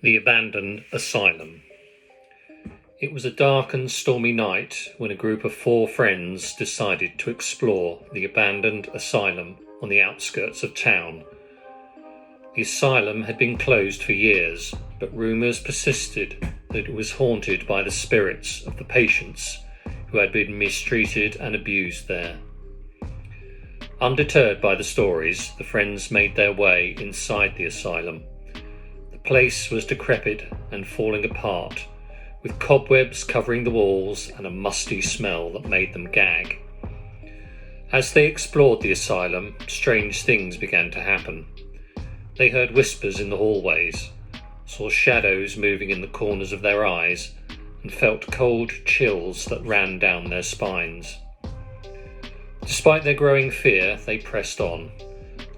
The Abandoned Asylum. It was a dark and stormy night when a group of 4 friends decided to explore the abandoned asylum on the outskirts of town. The asylum had been closed for years, but rumours persisted that it was haunted by the spirits of the patients who had been mistreated and abused there. Undeterred by the stories, the friends made their way inside the asylum. The place was decrepit and falling apart, with cobwebs covering the walls and a musty smell that made them gag. As they explored the asylum, strange things began to happen. They heard whispers in the hallways, saw shadows moving in the corners of their eyes, and felt cold chills that ran down their spines. Despite their growing fear, they pressed on,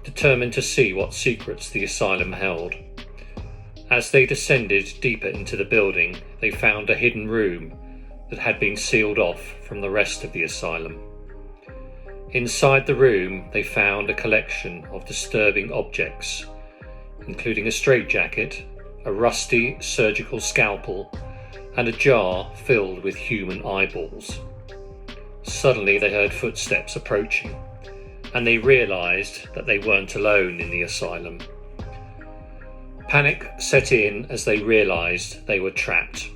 determined to see what secrets the asylum held. As they descended deeper into the building, they found a hidden room that had been sealed off from the rest of the asylum. Inside the room, they found a collection of disturbing objects, including a straitjacket, a rusty surgical scalpel, and a jar filled with human eyeballs. Suddenly they heard footsteps approaching, and they realised that they weren't alone in the asylum. Panic set in as they realised they were trapped.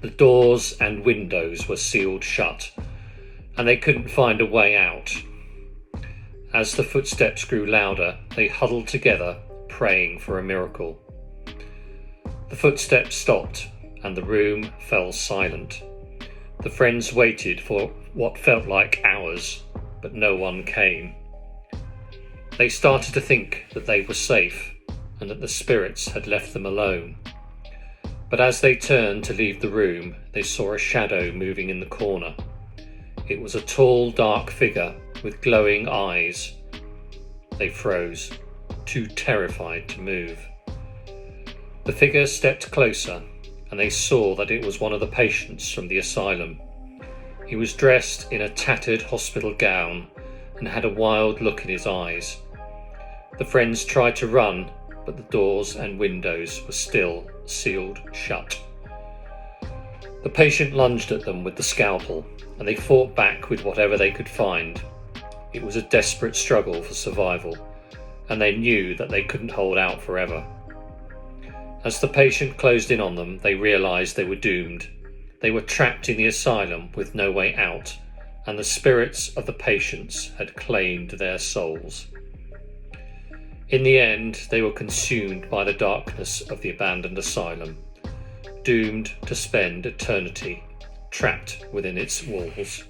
The doors and windows were sealed shut, and they couldn't find a way out. As the footsteps grew louder, they huddled together, praying for a miracle. The footsteps stopped, and the room fell silent. The friends waited for what felt like hours, but no one came. They started to think that they were safe, and that the spirits had left them alone. But as they turned to leave the room, they saw a shadow moving in the corner. It was a tall, dark figure with glowing eyes. They froze, too terrified to move. The figure stepped closer, and they saw that it was one of the patients from the asylum. He was dressed in a tattered hospital gown and had a wild look in his eyes. The friends tried to run, but the doors and windows were still sealed shut. The patient lunged at them with the scalpel, and they fought back with whatever they could find. It was a desperate struggle for survival, and they knew that they couldn't hold out forever. As the patient closed in on them, they realised they were doomed. They were trapped in the asylum with no way out, and the spirits of the patients had claimed their souls. In the end, they were consumed by the darkness of the abandoned asylum, doomed to spend eternity trapped within its walls.